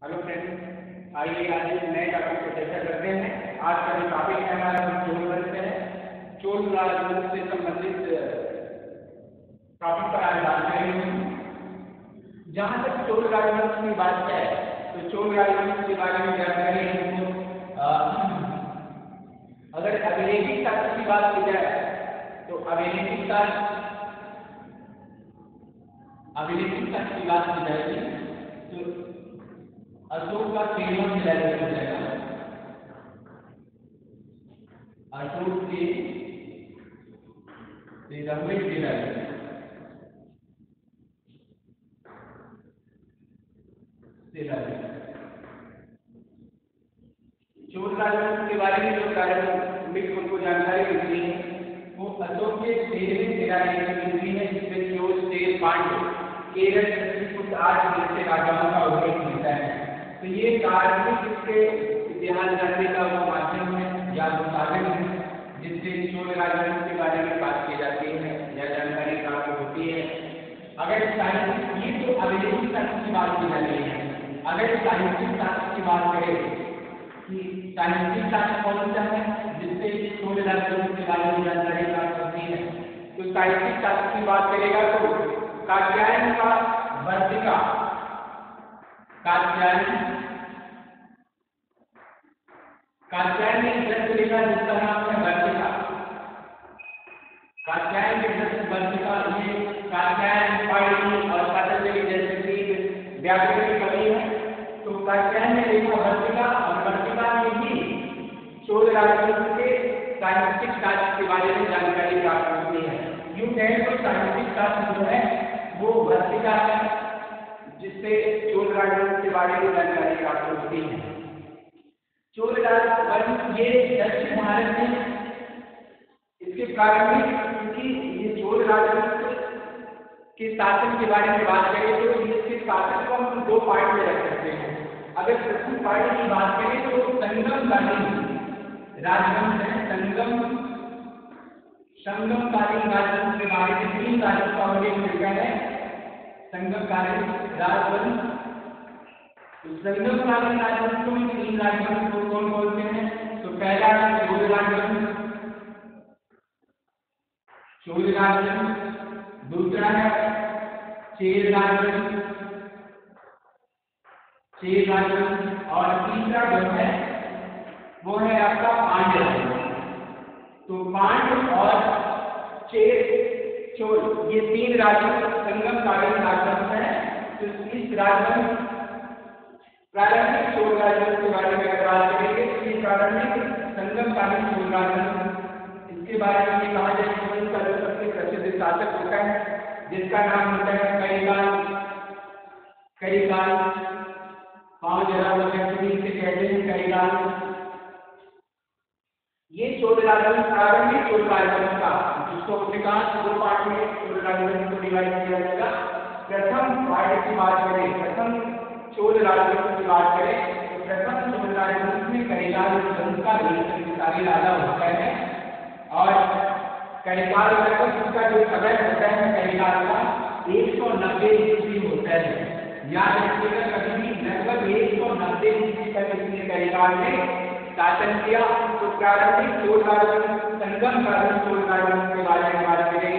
Hello friends, आइए आज एक नए टॉपिक पर चर्चा करते हैं। आज का जो टॉपिक है हमारा चोल वंश है। चोल राजवंश से संबंधित टॉपिक पर आज बात करेंगे। जहाँ तक चोल राजवंश की बात है तो चोल राजवंश के बारे में जानकारी हमको अगर अभिलेखित साक्ष्य की बात की जाए तो अभिलेखित साक्ष्य की बात की जाएगी तो अशोक का 13वां शिलालेख हो जाएगा। अशोक के 13वें शिलालेख। चोल राजवंश के बारे में जो प्रारंभिक हमको जानकारी मिलती है वो अशोक के 13वें शिलालेख में मिलती है, जिसमें चोल शेर पांड्य केरल पृथ्वीपुत्र आदि जैसे राजाओं का उल्लेख मिलता है। तो ये कार्मिक इसके इतिहास जानने का वो माध्यम है या साधन है जिससे चोल राजवंश के बारे में बात की जाती है या जानकारी प्राप्त होती है। अगर साहित्यिक ये तो अभिलेखित साक्ष्य की बात की जा रही है। अगर साहित्यिक साक्ष्य की बात करें कि साहित्यिक साक्ष्य कौन सा है जिससे चोल राजवंश के बारे में जानकारी प्राप्त होती है, तो साहित्यिक साक्ष्य की बात करेगा तो कात्यायन का वर्तिका, कात्यायन ने ग्रंथ लिखा जिसका नाम है वर्तिका। कात्यायन के ग्रंथ वर्तिका ये कात्यायन, पाणिनि और पतंजलि जैसे तीन व्याकरण के कवि हैं। तो कात्यायन ने लिखा वर्तिका और वर्तिका में ही चोल राजवंश के साहित्यिक साक्ष्य के बारे में जानकारी प्राप्त होती है। यूं कहें तो साहित्यिक साक्ष्य जो है वो वर्तिका है जिससे चोल राजवंश के बारे में जानकारी प्राप्त होती है। चोल राजवंश ये दक्षिण भारत में इसके प्रारंभिक, क्योंकि ये चोल राजवंश के शासन के बारे में बात करें तो इसके शासन को हम दो पार्ट में रख सकते हैं। अगर प्रथम पार्ट की बात करें तो संगमकालीन राजवंश है। संगमकालीन राजवंश के बारे में तीन राजवंश का उल्लेख मिलता है। संगमकालीन राजवंश, संगमकालीन राजवंशों में तीन राजवंश को कौन बोलते हैं? तो पहला है चोल राजवंश, दूसरा है चेर राजवंश और तीसरा जो है वो है आपका पांड्य राजवंश। तो पांड्य और चोल ये तीन राजवंश संगमकालीन राजवंश है। तो इस राजवंश प्रारंभिक चोल राजवंश के बारे में अगर बात करेंगे तो ये प्रारंभिक संगमकालीन चोल राजवंश, इसके बारे में ये कहा जाए कि उनका जो सबसे प्रसिद्ध शासक होता है जिसका नाम होता है करिकाल। पाँव जरा से कहते हैं करिकाल। ये चोल राजवंश प्रारंभिक चोल राजवंश का, जिसको अधिकांश दो पार्ट में चोल राजवंश को डिवाइड किया जाएगा। प्रथम पार्ट की बात करें, प्रथम चोल राजवंश की बात करें तो प्रथम चोल राजवंश में करिकाल वंश का शक्तिशाली राजा होता है और करिकाल का जो समय होता है करिकाल का 190 ईस्वी होता है। याद रखिएगा कभी भी लगभग 190 ईस्वी तक इसने करिकाल में शासन किया। तो प्रारंभिक चोल राजवंश संगमकालीन चोल राजवंश के बारे में बात करें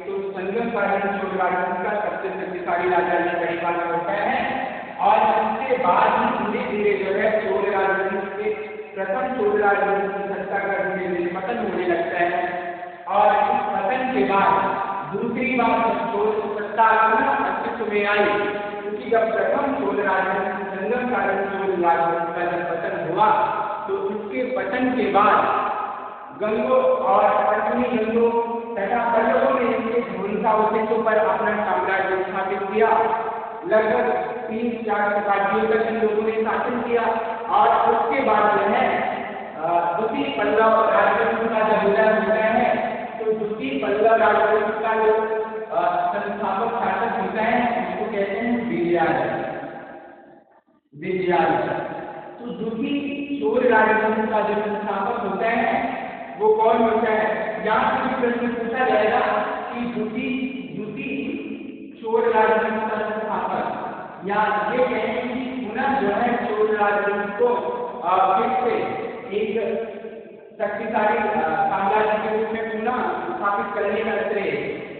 तो संगमकालीन चोल राजवंश का सबसे शक्तिशाली राजा ये करिकाल होता है। और इसके बाद ही धीरे धीरे जो है चोल राजवंश के प्रथम चोल राजवंश की सत्ता का धीरे धीरे पतन होने लगता है। और इस पतन के बाद दूसरी बार चोल सत्ता अस्तित्व में आई, क्योंकि जब प्रथम चोल राजवंश संगमकालीन चोल राजवंश का जब पतन हुआ तो उसके पतन के बाद गंगों और पश्चिमी गंगों तथा पल्लवों ने इनके धनुषावशेषों पर अपना साम्राज्य स्थापित किया। लगभग 3-4 शताब्दियों तक इन लोगों ने शासन किया। और उसके बाद जो है द्वितीय पल्लव राजवंश का जब उदय होता है तो द्वितीय पल्लव राजवंश का जो संस्थापक शासक होता है उसको कहते हैं विजयालय। तो द्वितीय चोल राजवंश का जो संस्थापक होता है वो कौन होता है? यहाँ से प्रश्न पूछा जाएगा कि द्वितीय चोल राजवंश का संस्थापक, या ये कहें कि पुनः जो है राजवंश को फिर से एक शक्तिशाली साम्राज्य के रूप में पुनः स्थापित करने का श्रेय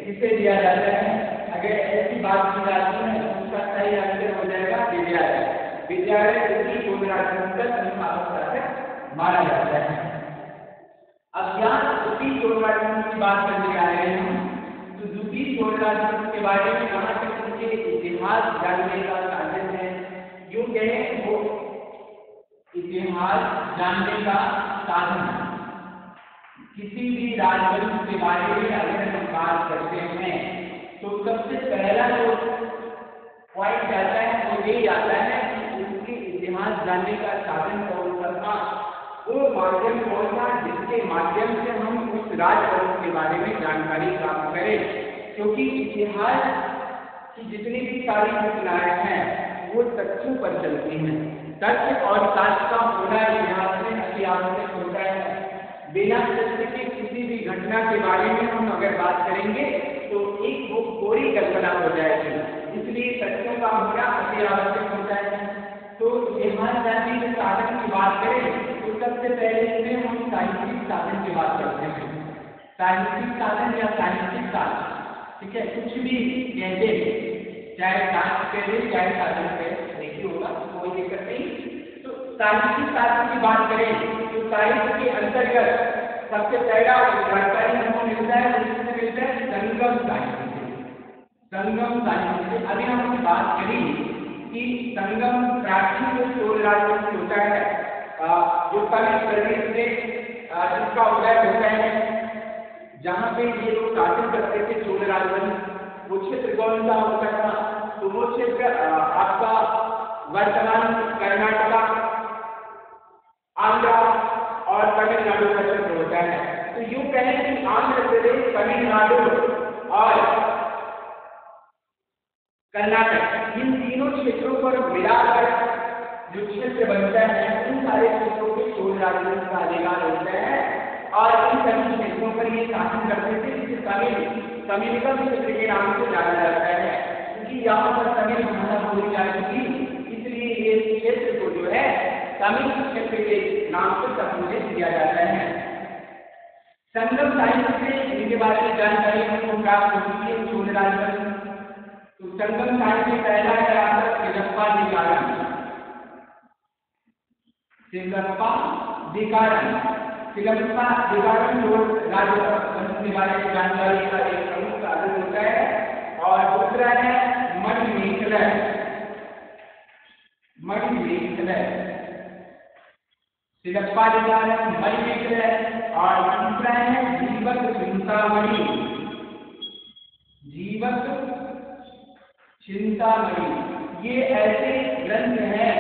किसे दिया जाता है? अगर ऐसी बात की जाती है तो उसका सही आंसर हो जाएगा विद्यालय। विद्यालय द्वितीय चोल राजवंश का संस्थापक माना जाता है। अब यहाँ द्वितीय चोल राजवंश की बात करने आ रहे हैं। तो द्वितीय चोल राजवंश के बारे में कहाँ तक उनके इतिहास जानने का साधन है, यूं कहें वो इतिहास जानने का साधन। किसी भी राजवंश के बारे में अगर हम बात करते हैं तो सबसे पहला जो पॉइंट आता है वो यही आता है कि उनके इतिहास जानने का साधन कौन सा था, वो माध्यम कौन था जिसके माध्यम से हम उस राजवंश के बारे में जानकारी प्राप्त करें। क्योंकि इतिहास की जितनी भी सारी घटनाएं हैं वो तथ्यों पर चलती हैं। तथ्य और साक्ष्य का होना इतिहास में अति आवश्यक होता है। बिना तथ्य के किसी भी घटना के बारे में हम अगर बात करेंगे तो एक वो पूरी कल्पना हो जाएगी। इसलिए तथ्यों का होना अति आवश्यक होता है। तो इतिहास जानने के साधन की बात करें तो सबसे पहले इसमें हम साहित्यिक साधन की बात करते हैं। साहित्यिक साधन या साहित्यिक साधन, ठीक है, कुछ भी कहते हैं, चाहे साहित्य कह दे चाहे साधन कह, एक ही होगा, कोई दिक्कत नहीं। तो साहित्यिक साधन की बात करें तो साहित्य के अंतर्गत सबसे पहला जानकारी हमको मिलता है, जिससे मिलता है संगम साहित्य से। संगम साहित्य से अभी हम बात करें कि संगम प्राचीन जो चोल राजवंश होता है, जो कभी प्रदेश में जिसका उदय होता है, जहाँ पे ये लोग शासन करते थे चोल राजवंश, वो क्षेत्र कौन सा होता था? तो वो क्षेत्र आपका वर्तमान कर्नाटका, आंध्र और तमिलनाडु का क्षेत्र होता है। तो यूं कहें कि आंध्र प्रदेश, तमिलनाडु और कर्नाटक, इन तीनों क्षेत्रों पर मिलाकर जो क्षेत्र बनता है उन सारे क्षेत्रों के चोल राजवंश का अधिकार होता है। और इन सभी क्षेत्रों पर ये शासन करते थे, जिसे तमिलकम क्षेत्र के नाम से जाना जाता है। क्योंकि यहाँ पर तमिल भाषा बोली जाती थी, इसलिए ये क्षेत्र को जो है तमिल क्षेत्र के नाम से संबोधित किया जाता है। संगम साहित्य से इनके बारे में जानकारी हमको प्राप्त होती है चोल राजवंश। तो संगम साहित्य में पहला है आपका सिरप्पा दिकारम। सिरप्पा दिकारम चोल राजवंश के बारे में जानकारी का एक प्रमुख साधन होता है। और दूसरा है मणिमेखला। सिरप्पा दिकारम, मणिमेखला, और तीसरा है जीवक चिंतामणि। ये ऐसे ग्रंथ हैं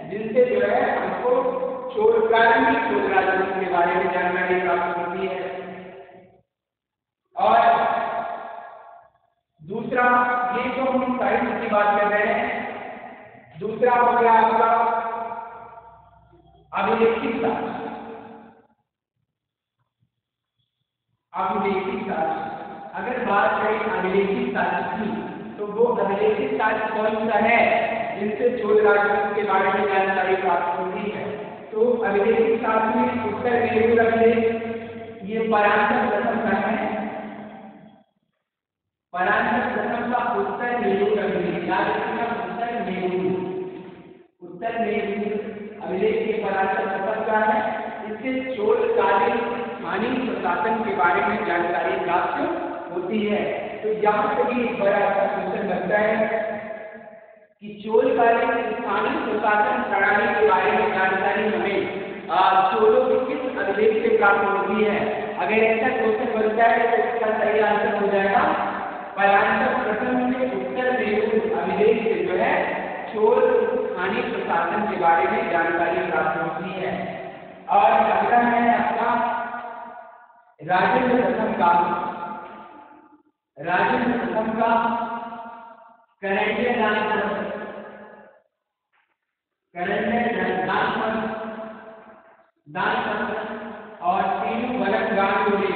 जिनसे जो है हमको प्रारंभिक चोल राजवंश के बारे में जानकारी प्राप्त होती है। और दूसरा, ये जो हम साहित्य की बात कर रहे हैं, दूसरा हो गया आपका अभिलेखित साक्ष्य। अगर बात करें अभिलेखित साक्ष्य की, तो वो अभिलेखित साक्ष्य कौन सा है जिनसे चोल राजवंश के बारे में जानकारी प्राप्त होती है? तो अभिलेखित साक्ष्य में उत्तर मेरू अभिलेख, ये परांतर प्रथम का है। परांतर प्रथम का उत्तर मेरू अभिलेख, याद रखना, उत्तर मेरू अभिलेख के परांतर प्रथम का है। इससे चोल कालीन स्थानीय प्रशासन के बारे में जानकारी प्राप्त होती है। तो यहाँ से भी एक बड़ा क्वेश्चन बनता है कि चोल कालीन स्थानीय प्रशासन प्रणाली के बारे में जानकारी हमें चोलों के किस अभिलेख से प्राप्त होती है? अगर ऐसा क्वेश्चन बनता है तो इसका सही आंसर हो जाएगा परांतर प्रथम से उत्तर मेरू अभिलेख से जो है चोल स्थानीय प्रशासन के बारे में जानकारी प्राप्त होती है। और अगला है आपका राजेंद्र प्रथम का करंडे दानपत्र और तीनू वलन गाडुले।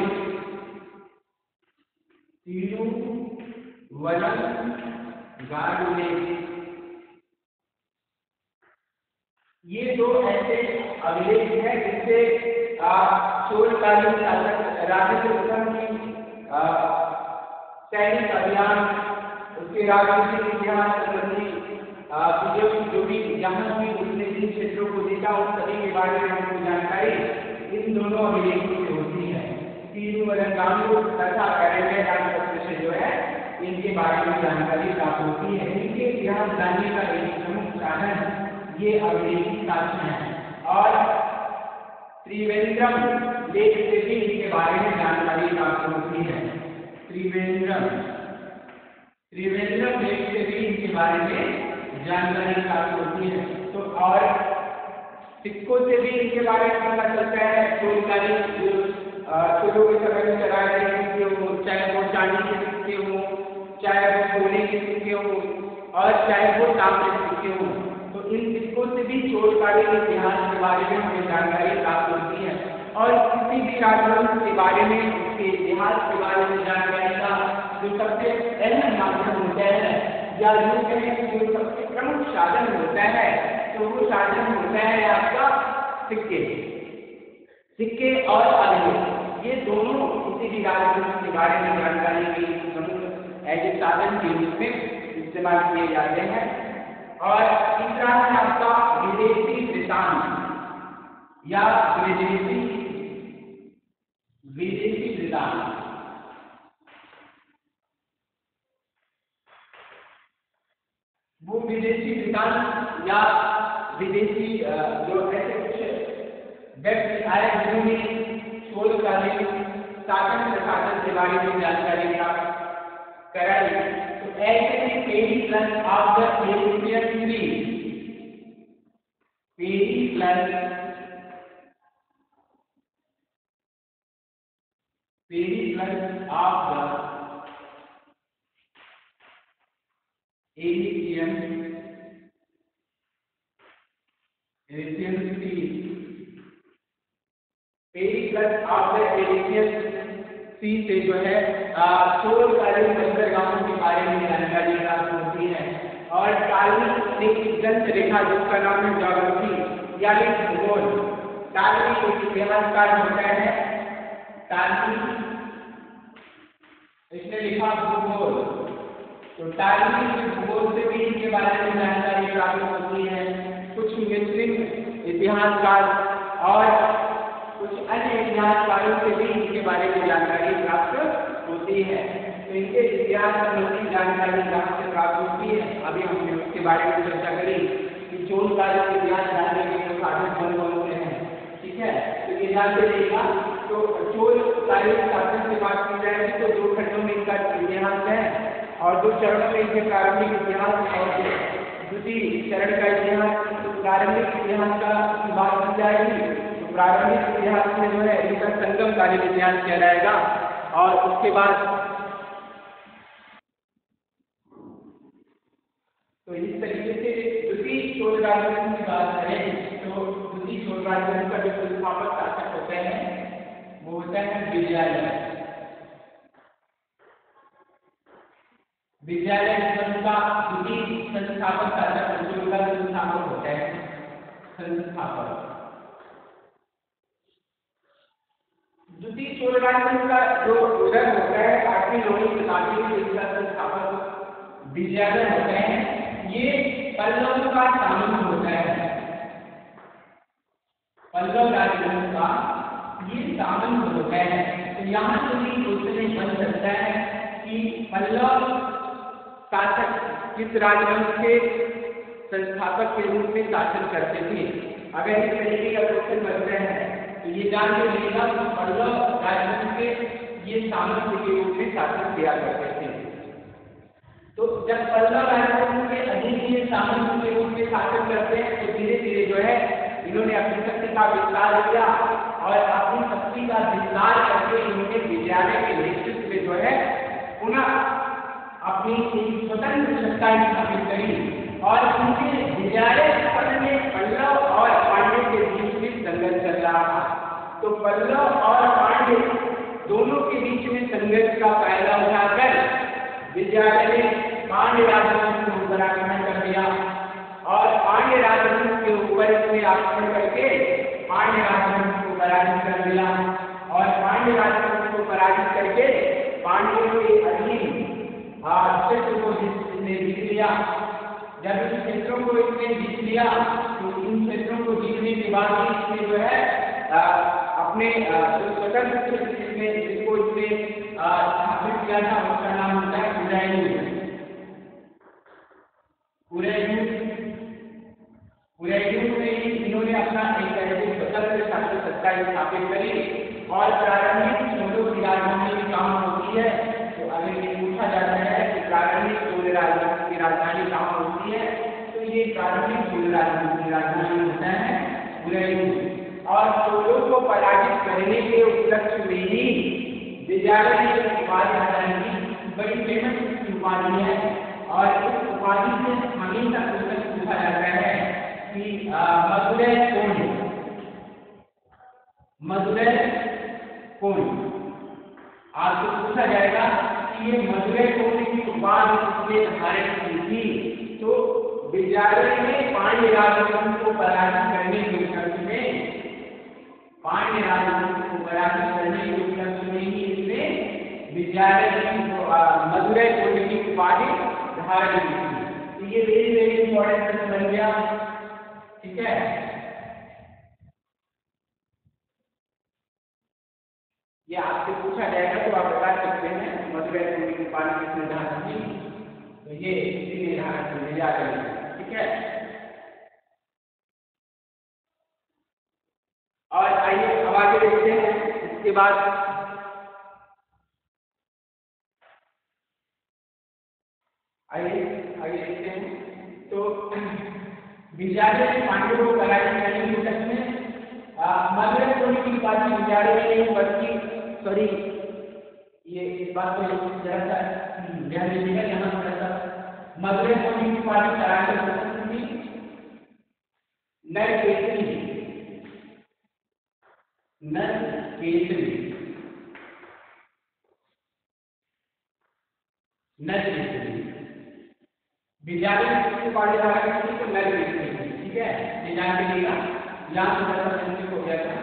ये दो ऐसे अभिलेख हैं जिससे चोलकालीन शासक राजेंद्र प्रथम की सैनिक अभियान, उसके राजनीतिक इतिहास संबंधी जो भी जहाँ भी उसने जिन क्षेत्रों को देखा उन सभी के बारे में हमको जानकारी इन दोनों अभिलेखों से होती है। तिरुवरंगामू तथा अरण्य राजपत्र से जो है इनके बारे में जानकारी प्राप्त होती है। इनके इतिहास जानने का एक प्रमुख साधन ये अभिलेखी साक्ष्य है और त्रिवेंद्रम लेख से भी इनके बारे में जानकारी प्राप्त होती है। त्रिवेंद्रम लेख से भी इनके बारे में जानकारी प्राप्त होती है। तो और सिक्कों से भी इनके बारे में पता चलता है। चोलकालीन चोलों के समय में चलाए गए सिक्के हो, चाहे वो चांदी के सिक्के हो, चाहे वो सोने के सिक्के हो और चाहे वो तांबे के सिक्के हो, तो इन सिक्कों से भी चोलकालीन इतिहास के बारे में हमें जानकारी प्राप्त होती है। और किसी भी राजवंश के बारे में, उसके इतिहास के बारे में जानकारी का जो सबसे अहम माध्यम होता है या यूँ कहें कि जो सबसे प्रमुख साधन होता है, तो वो साधन होता है आपका सिक्के और अभिलेख। ये दोनों किसी भी राजवंश के बारे में जानकारी के प्रमुख ऐसे साधन के रूप में इस्तेमाल किए जाते हैं। और तीसरा है आपका विदेशी वृत्तांत या विदेशी वृत्तांत। वो विदेशी वृत्तांत या विदेशी जो ऐसे कुछ व्यक्ति आए जिन्होंने चोलकालीन शासन प्रशासन के बारे में जानकारी प्राप्त कराई, तो ऐसे Periplus of the European queen, Periplus of the Asian Periplus of the Asian sea से जो है चोलकालीन बंदरगाहों के बारे में जानकारी प्राप्त होती है। और टाली एक ग्रंथ लिखा जिसका नाम है ज्योग्राफी यानी भूगोल। टाली एक इतिहासकार होता है, टाली इसने लिखा भूगोल, तो टाली भूगोल से भी इनके बारे में जानकारी प्राप्त होती है। कुछ मुस्लिम इतिहासकार और कुछ अन्य इतिहासकारों से भी इनके बारे में जानकारी प्राप्त होती है। तो इनके इतिहास संबंधी जानकारी कहाँ से प्राप्त होती है, अभी हमने उसके बारे में चर्चा करी कि चोलकालीन इतिहास जानने के साधन कौन कौन से हैं। ठीक है, तो ये ध्यान से देखिएगा। तो चोलकालीन शासन की बात की जाएगी तो दो खंडों में इनका इतिहास है और दो चरणों में इनके प्रारंभिक इतिहास और द्वितीय चरण का इतिहास। प्रारंभिक इतिहास का बात की जाएगी, प्रारंभिक इतिहास में जो है इनका संगम कालीन इतिहास कहलाएगा। और उसके बाद तो इस तरीके से द्वितीय चोल राजवंश की बात करें तो द्वितीय चोल राजवंश का जो संस्थापक शासक होते हैं वो होता है विजयालय का द्वितीय संस्थापक शासक का संस्थापक होता है संस्थापक। द्वितीय चोल राजवंश का जो उदय होता है 8वीं लोही शताब्दी में, इसका संस्थापक विजयालय होते हैं। ये पल्लव का सामंत होता है, पल्लव राजवंश का ये सामंत होता है। तो यहाँ से भी क्वेश्चन बन सकता है कि पल्लव शासक किस राजवंश के संस्थापक के रूप में शासन करते थे। अगर इस तरीके का क्वेश्चन बनता है तो ये जान के मिलेगा कि पल्लव राजवंश के ये सामंत के रूप में शासन किया करते थे। तो जब पल्लव राजवंश के अधीन ये सामंत के रूप में शासन करते हैं तो धीरे धीरे जो है इन्होंने अपनी शक्ति का विस्तार किया और अपनी शक्ति का विस्तार करके इन्होंने विजयालय के नेतृत्व में जो है पुनः अपनी एक स्वतंत्र सत्ता स्थापित करी और उनके विजयालय स्थापना में पल्लव और पांड्य के बीच में संघर्ष चल रहा था। तो पल्लव और पांड्य दोनों के बीच में संघर्ष का फायदा उठाकर विजयालय ने पांड्य राजवंश को उत्तराखंड कर दिया और पांड्य राजवंश के ऊपर इसने आक्रमण करके पांड्य राजवंश को पराजित कर दिया और पांड्य राजवंश को पराजित करके पांड्यों के अधीन क्षेत्र को इसने जीत लिया। जब इन क्षेत्रों को इसने जीत लिया तो इन क्षेत्रों को जीतने के बाद ही इसने जो है अपने स्वतंत्र इसने जिसको इसने स्थापित किया था उसका नाम होता है कुरैयुन में इन्होंने अपना एक ऐसी स्वतंत्र शासन सत्ता स्थापित करी और प्रारंभिक चोलों की राजधानी भी कहाँ होती है। तो अगर ये पूछा जाता है कि प्रारंभिक चोल राजवंश की राजधानी कहाँ होती है तो ये प्रारंभिक चोल राजवंश की राजधानी होता है कुरैयुन। और चोलों को पराजित करने के उपलक्ष्य में ही विजयालय की उपाधि की बड़ी फेमस उपाधि है और इस उपाधि से हमेशा क्वेश्चन पूछा जाता है कि मदुरै कौन आपसे पूछा जाएगा कि ये मदुरै कौन की उपाधि किसने धारण की थी। तो विजयालय ने पांड्य राजवंश को पराजित करने के उपलक्ष्य में ही इसने विजयालय की मदुरै कौन की उपाधि धारण की थी। तो ये वेरी वेरी इंपॉर्टेंट बन गया, ठीक है। ये आपसे पूछा जाएगा तो आप बता सकते हैं मदुरै कौन की उपाधि किसने धारण की। तो ये इसी धारण से विजयालय, ठीक है। और आइए अब आगे देखते हैं। इसके बाद आइए आगे देखते हैं। तो विजयालय ने पांड्यों को पराजित करने के उपलक्ष्य में मदुरै कौन की उपाधि विजयालय ने नहीं बल्कि सॉरी ये इस बात को जरा सा ध्यान दीजिएगा। यहाँ थोड़ा सा मदुरै कौन की उपाधि पराजित की विजयालय की उपाधि धारण की तो नर केसरी, ठीक है। ये जान के लिएगा, यहाँ से जरा सा हो गया था।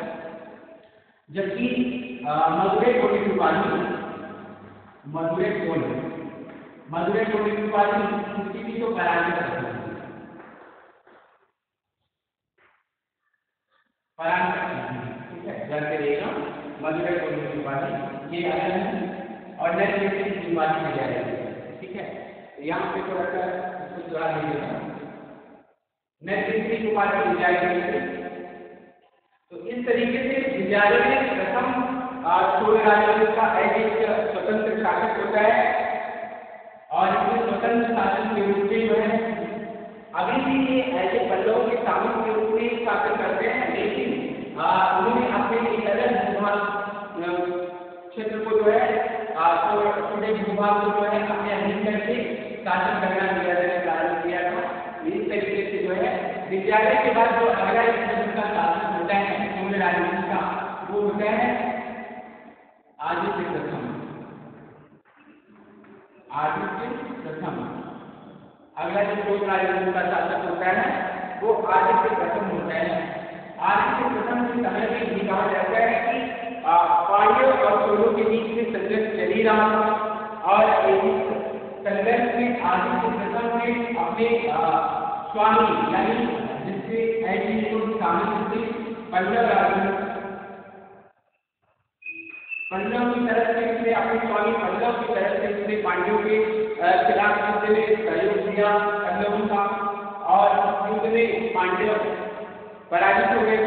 जबकि मदुरै कौन की उपाधि किसी भी को पराजित करती है, ठीक है। जान के लिएगा मदुरै कौन की उपाधि ये अलग है और नर केसरी की उपाधि में जा रही है, ठीक है। यहाँ पे थोड़ा सा इसको जोड़ा दीजिएगा। नर केसरी की उपाधि मिल जाएगी। तो इस तरीके से विजयालय ने प्रथम चोल राजवंश का एक स्वतंत्र शासक होता है और इसमें स्वतंत्र शासन के रूप में जो है अभी भी ये ऐसे पल्लवों के शासन के रूप में शासन करते हैं, लेकिन उन्होंने अपने एक अलग भूभाग क्षेत्र को जो है छोटे भूभाग को जो है अपने अधीन करके शासन करना विजयालय ने प्रारंभ किया था। इस तरीके से जो है विजयालय के बाद जो अगला का शासन होता है चोल राजवंश का वो होता है आदित्य प्रथम। अगला जो चोल राजवंश का शासक होता है वो आदित्य प्रथम होता है। आदित्य प्रथम के समय में ये कहा जाता है कि पांड्यों और चोलों के बीच में संघर्ष चल ही रहा था और संघर्ष में आदित्य प्रथम ने अपने स्वामी यानी जिससे ऐसी को शामिल थे पल्लव की तरफ से इसने अपने स्वामी पल्लव की तरफ से इसने पांड्यों के खिलाफ युद्ध में सहयोग दिया पल्लवों का और युद्ध में पांड्य पराजित हो गए।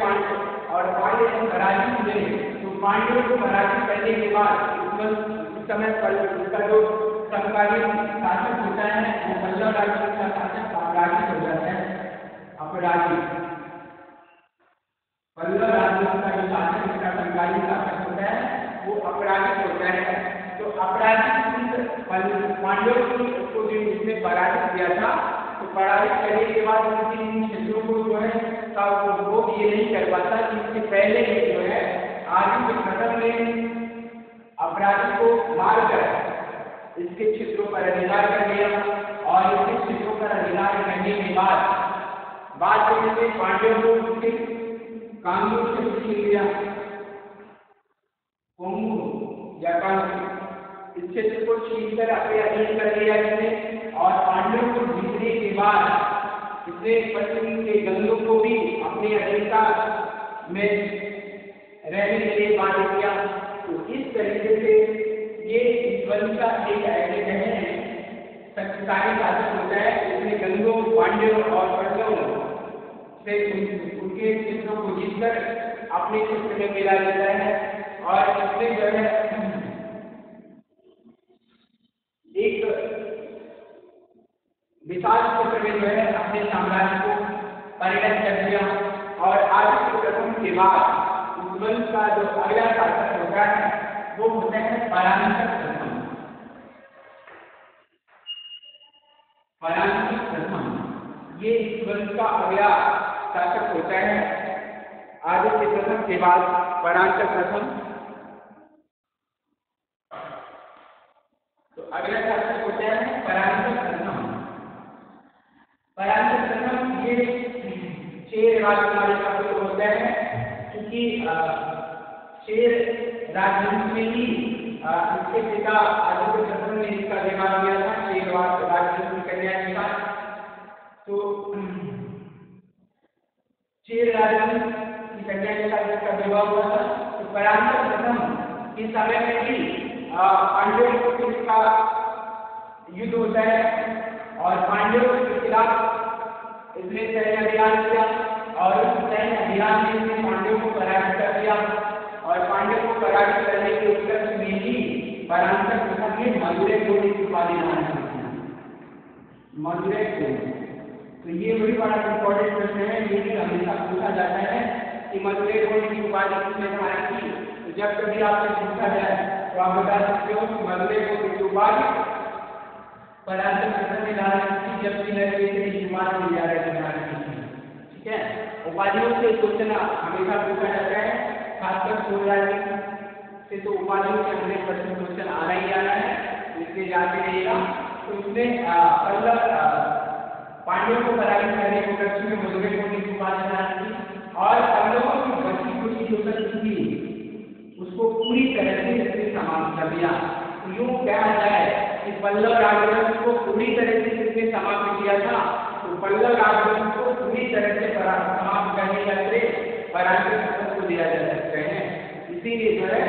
और पांड्य जब पराजित हुए तो पांड्यों को पराजित करने के बाद उस समय उसका जो समकालीन शासक होता है वो पल्लव राजवंश का शासक अपराजित हो जाता है। पल्लव राजवंश का जो शासक इसका समकालीन शासक होता है वो अपराजित होता है। तो अपराजित पांड्यों को जो इसने पराजित किया था तो पराजित करने के बाद उनके इन क्षेत्रों को जो है वो ये नहीं कर पाता कि इससे पहले ही जो है आदित्य प्रथम ने अपराधी को मारकर इसके क्षेत्रों पर अधिकार कर लिया और इसके क्षेत्रों पर अधिकार करने के बाद बात करने से पांड्यों को उसके कांगो से छीन लिया, कोंगो या कांगो इस क्षेत्र को छीनकर अपने अधीन कर लिया इसने। और पांड्यों को जीतने के बाद इसने पश्चिम के गंगों को भी अपने अधीनता में रहने के लिए बांध दिया। तो इस तरीके से ये इस वंश का एक ऐसे कहें शक्तिशाली शासक होता है जिसने गंगों, पांड्यों और पल्लवों से उनके क्षेत्रों को जीतकर अपने क्षेत्र में मिला लेता है। और इसने जो है एक विशाल क्षेत्र में जो है अपने साम्राज्य को परिणत कर दिया। और आदित्य प्रथम के बाद उस वंश का जो अगला शासक होता है वो होता है परांतक प्रथम। परांतक प्रथम ये इस वंश का अगला शासक होता है, आदित्य प्रथम के बाद परांतक प्रथम। तो अगला शासक होता है परांतक प्रथम। परांतक प्रथम ये चेर राजकुमारी का पुत्र होता है, क्योंकि चेर राजवंश में ही इसके पिता आदित्य प्रथम ने इसका विवाह किया था चेर राजवंश की कन्या के साथ। तो चेर राजवंश की कन्या के साथ इसका विवाह हुआ था। तो परांतक प्रथम के समय में भी पांड्यों के इसका युद्ध होता है और पांड्यों के खिलाफ इसने सैन्य अभियान किया और उस सैन्य अभियान में इसने पांड्यों को पराजित कर दिया। और पांड्यों को पराजित करने के उपलक्ष्य में ही परांतक प्रथम ने मदुरै को की उपाधि प्रदान की। मदुरै को तो ये बड़ी बड़ा इंपॉर्टेंट प्रश्न है, ये भी हमेशा पूछा जाता है कि मदुरै को की उपाधि किसने धारण की। तो जब कभी आपसे पूछा जाए तो आप बता सकते हो कि मदुरै को की उपाधि परांतक प्रथम ने धारण की, जबकि नरेश कुमार ने धारण की। ठीक है, उपाधियों से क्वेश्चन हमेशा पूछा जाता है, खासकर सोलह से तो उपाधियों से 100% क्वेश्चन आ रहा ही आ रहा है, इसलिए जाते रहेगा। तो उसने पांड्यों को पराजित करने के उपलक्ष्य में मदुरै को की उपाधि धारण की और पल्लवों की बची खुची जो शक्ति थी उसको पूरी तरह से इसने समाप्त कर दिया। तो यूं कहा जाए कि पल्लव राजवंश को पूरी तरह से किसने समाप्त किया था। तो पल्लव राजवंश को पूरी तरह से समाप्त करने का श्रेय परांतक प्रथम को दिया जा सकते हैं। इसीलिए जो है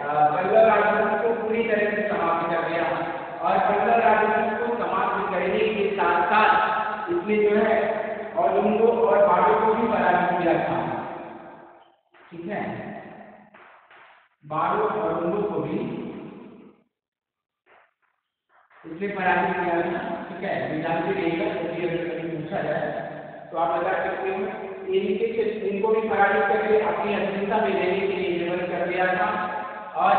पल्लव राजवंश को पूरी तरह से समाप्त कर दिया। और पल्लव राजवंश को समाप्त करने के साथ साथ इसने जो है और उनको और बाड़ों को भी पराजित किया था। ठीक है, बाड़ों और उनको को भी इसलिए पराजित किया था। ठीक है, जानते रहिएगा, कभी अगर कभी पूछा जाए तो आप बता सकते हो। इनको भी पराजित करके अपनी अधीनता में लेने के लिए निर्भर कर दिया था। और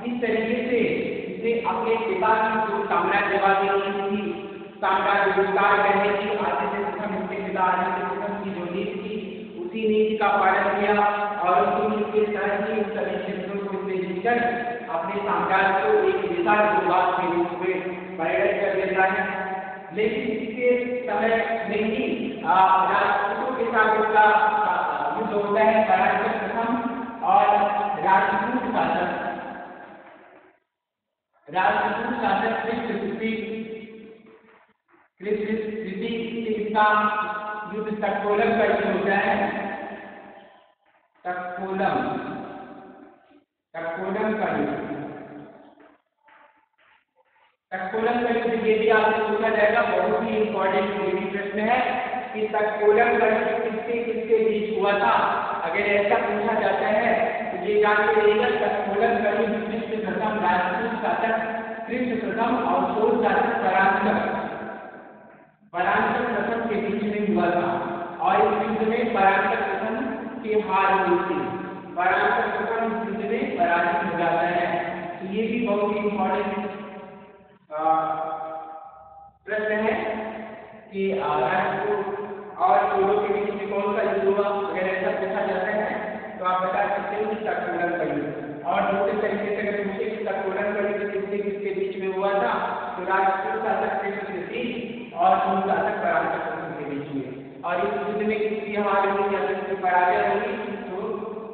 इस तरीके से इसने अपने पिता की जो साम्राज्यवादी नीति थी, साम्राज्य विस्तार करने की आदित्य प्रथम उनके पिता आदित्य प्रथम की जो नीति थी उसी नीति का पालन किया और उसी नीति के तहत ही सभी क्षेत्रों को इसने जीतकर अपने साम्राज्य को एक विशाल भूभाग के रूप में परिणत कर देता है। लेकिन इसके समय में ही राजपूतों के साथ उसका युद्ध होता है। परांतक प्रथम और राजपूत शासक कृष्ण का युद्ध तक्षोलम का युद्ध होता है। तक्षोलम का युद्ध, तक्षोलम का युद्ध ये भी आपसे पूछा जाएगा, बहुत ही इंपॉर्टेंट प्रश्न है कि तक्षोलम का युद्ध किसके किसके बीच हुआ था। अगर ऐसा पूछा जाता है तो ये जानते रहिएगा, तक्षोलम का युद्ध कृष्ण प्रथम राजपूत शासक कृष्ण प्रथम और सोल शासक परांतक प्रथम के बीच में हुआ था। और इस युद्ध में परांतक प्रथम की हार हुई थी। परांतक प्रथम युद्ध में पराजित हो जाता है। तो ये भी बहुत ही इंपॉर्टेंट प्रश्न है कि राजपूत और सोलों के बीच में कौन सा युद्ध हुआ। अगर ऐसा पूछा जाता है तो आप बता सकते हो कि तक्षोलम का युद्ध। और दूसरे तरीके से अगर पूछे कि तक्षोलम का युद्ध किसके किसके बीच में हुआ था तो राजपूत शासक कृष्ण और सोल शासक परांतक प्रथम के बीच में। और इस में किसी हमारे में या किसी पराजय होगी तो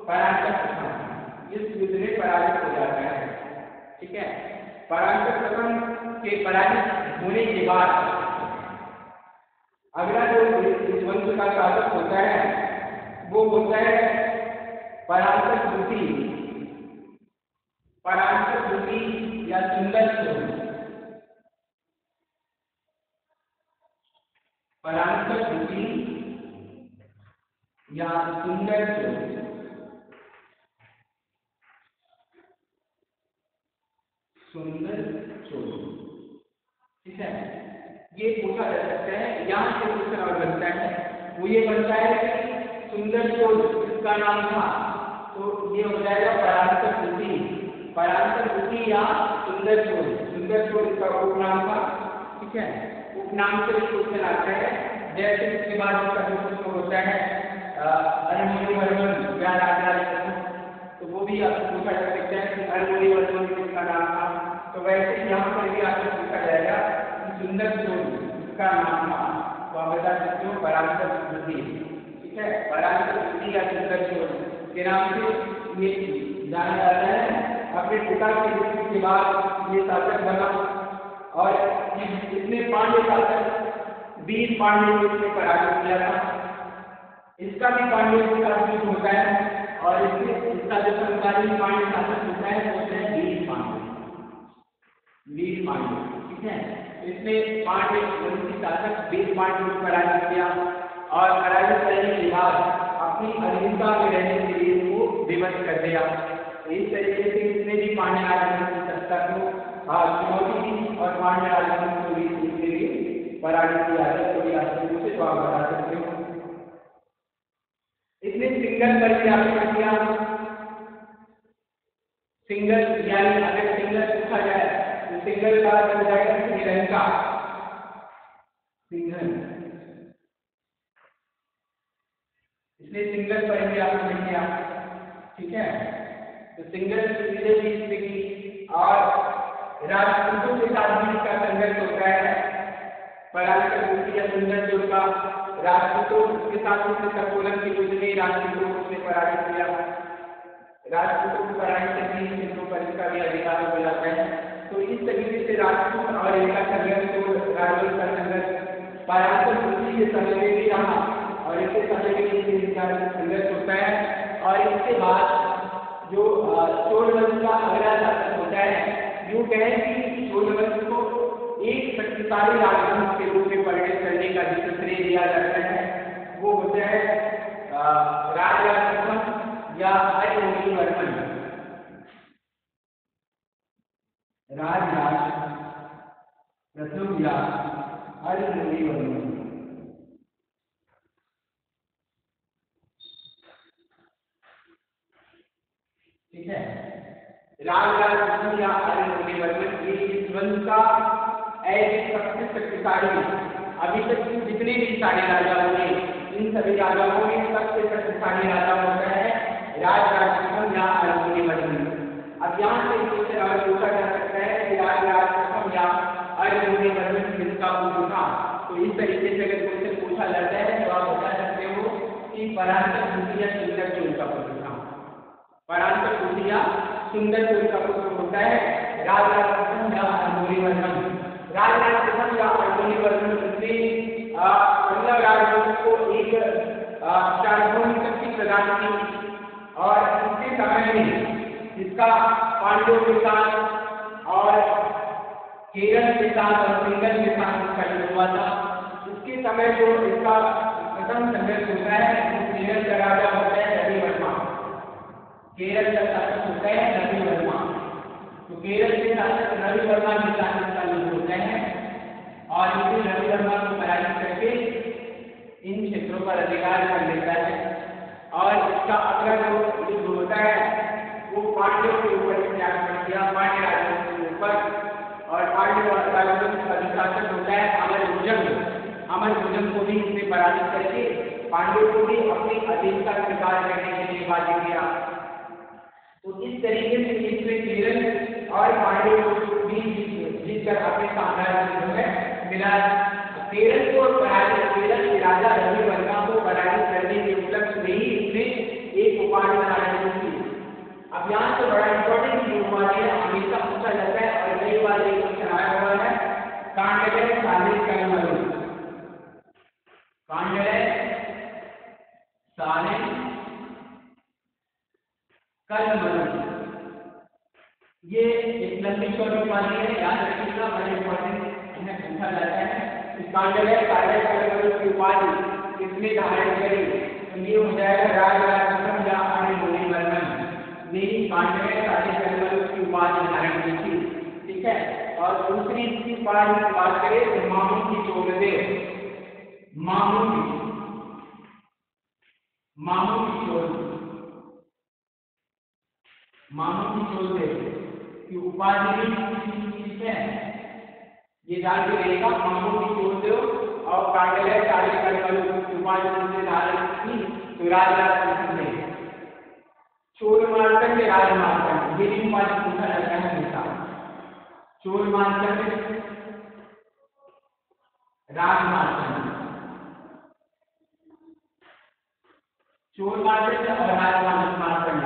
परांतक प्रथम इस युद्ध में पराजित हो जाता है। ठीक है, परांतक प्रथम के पराजित होने के बाद अगला जो इस वंश का शासक होता है वो होता है परांतक द्वितीय या सुंदर चोल। परांतक द्वितीय या सुंदर चोल। ठीक है, ये पूछा जा सकता है। यहाँ से क्वेश्चन और बनता है, वो ये बनता है कि सुंदर चोल इसका नाम था तो ये हो जाएगा परांतक द्वितीय या सुंदर चोल इसका उपनाम था। ठीक है, उपनाम से क्वेश्चन आता है। जैसे इसके बाद इसका क्वेश्चन होता है अरमोलीवर्मन या राजराज प्रथम, तो वो भी आपको पूछा जा सकता है कि अरमोलीवर्मन किसका नाम था। तो वैसे यहाँ पर भी आपको पूछा जाएगा कि सुंदर चोल का नाम था, तो आप बता सकते हो परांतक द्वितीय। ठीक है, परांतक द्वितीय या सुंदर चोल के नाम से ये जाना जाता है। अपने पिता की मृत्यु के बाद ये शासक बना और इसने पांड्य शासक 20 पांड्यों को इसने पराजित किया था। इसका भी पांड्यों के साथ युद्ध होता है और इसका जो समकालीन पांड्य शासक होता है वो होता है वीर पांड्य। ठीक है, इसने पांड्य वंशी शासक वीर पांड्य को पराजित किया और पराजित करने के बाद अपनी अधीनता में रहने के लिए वो विवश कर दिया। इस तरीके से इसने भी पांड्य राजवंश की सत्ता को चुनौती दी और पांड्य राजवंश को भी इसके लिए पराजित किया है। तो आप बता सकते हो इसने सिंगल पर भी आक्रमण किया। सिंगल यानी अगर सिंगल पूछा जाए तो सिंगल का हो जाएगा श्रीलंका। इसने सिंगल पर भी आक्रमण किया। ठीक है, तो सिंगल विजय भी इसने की और राजपूतों के साथ भी इसका संघर्ष होता है। परांतक द्वितीय या सुंदर चोल का राजपूतों के साथ उसने तपोवन के युद्ध में राजपूतों को उसने पराजित किया। राजपूतों को पराजित करके हिंदू पर इसका भी अधिकार हो जाता है। तो इस तरीके से राजपूत और इनका संघर्ष तो राजवंश का संघर्ष परांतक द्वितीय के समय में भी रहा और इसके समय में इनका संघर्ष होता है। और इसके बाद जो चोल वंश का अगला शासक होता है, यूं कहें कि चोल वंश को एक शक्तिशाली राजवंश के रूप में परिणत करने का जिसे श्रेय दिया जाता है वो होता है राजराज प्रथम या अरमोलीवर्मन। राजराज प्रथम या अरमोलीवर्मन। ठीक है, राजराज प्रथम या अरमोलीवर्मन ये इस वंश का ऐसे सबसे शक्तिशाली, अभी तक जितने भी सारे राजा हुए इन सभी राजाओं में सबसे शक्तिशाली राजा होता है राजराज प्रथम या अरमोलीवर्मन। अब यहाँ से क्वेश्चन अगर पूछा जा सकता है कि राजराज प्रथम या अरमोलीवर्मन किसका पुत्र था, तो इस तरीके से अगर क्वेश्चन पूछा जाता है तो आप बता सकते हो कि परांतक द्वितीय या सुंदर चोल का पुत्र था। परांतक द्वितीय या सुंदर चोल का पुत्र होता है राजराज प्रथम या अरमोलीवर्मन। राजराज प्रथम या अरमोलीवर्मन ने पल्लव राजवंश को एक सार्वभौमिक शक्ति प्रदान की और इसके समय में इसका पांड्यों के साथ और केरल के साथ और सिंगल के साथ इसका युद्ध हुआ था। इसके समय जो इसका प्रथम संघर्ष होता है केरल का राजा होता है रविवर्मा। केरल का शासक होता है रविवर्मा। तो केरल के शासक रविवर्मा के साथ इसका युद्ध होता है और इसे रविवर्मा को पराजित करके इन क्षेत्रों पर अधिकार कर लेता है। और इसका अगला जो युद्ध होता है वो पांड्यों के ऊपर इसने आक्रमण किया, पांड्य राजवंश के ऊपर। और पांड्य राजवंश का जो शासक होता है अमरभुजंग को भी इसने पराजित करके पांड्यों को भी अपनी अधीनता स्वीकार करने के लिए बाध्य किया। तो इस तरीके से इसने केरल और पांड्यों को भी जीतकर अपने साम्राज्य में मिला। केरल को केरल के राजा रविवर्मा को पराजित अब यहाँ से बड़ा इंपॉर्टेंट चीज हुआ है, हमेशा पूछा जाता है और कई बार ये क्वेश्चन आया हुआ है, कांडले साले कलमलु, कांडले साले कलमलु, ये एक लंबी शॉर्ट उपाधि है, याद रखिएगा, बड़ा इंपॉर्टेंट इन्हें पूछा जाता है। इस कांडले साले कलमलु की उपाधि किसने धारण करी, तो ये हो जाएगा राजराज प्रथम या अणिमुनिवर्मन ने कांडले साले कलमलु की उपाधि धारण की थी, ठीक है। और दूसरी इसकी उपाधि की बात करें तो मामू की चोलदेव, मामू की चोलदेव की उपाधि, ठीक है, ये जान के रहेगा मामू की चोलदेव और कांडले साले कलमलु की उपाधि से धारण की तो राजराज प्रथम ने। चोल मार्तंड राजमार्तंड, ये भी उपाधि पूछा जाता है हमेशा, चोल मार्तंड राजमार्तंड, चोल मार्तंड और राजमार्तंड,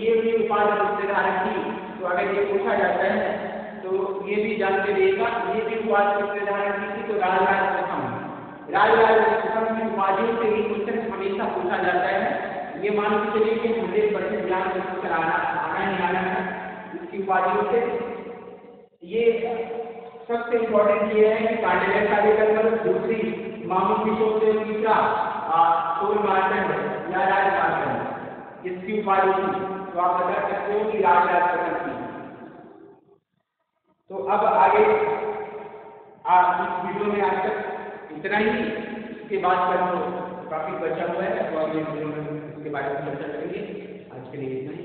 ये भी उपाधि उससे धारण की, तो अगर ये पूछा जाता है तो ये भी जानते रहिएगा, ये भी उपाधि उससे धारण की थी तो राजराज प्रथम की उपाधियों से ही क्वेश्चन हमेशा पूछा जाता है। ये मान के चलिए कि 100% ध्यान से आना ही आना है इसकी उपाधियों से। ये सबसे इम्पोर्टेंट ये है कि कांडले साले कलमलु, दूसरी मामू की चोलदेव, तीसरा चोल मार्तंड या राजमार्तंड, इसकी उपाधि थी, तो आप बता सकते हो कि राजराज प्रथम की। तो अब आगे इस वीडियो में आज तक इतना ही, इसके बाद का जो टॉपिक बचा हुआ है तो अगले वीडियो में इसके बारे में चर्चा करेंगे। आज के लिए इतना ही।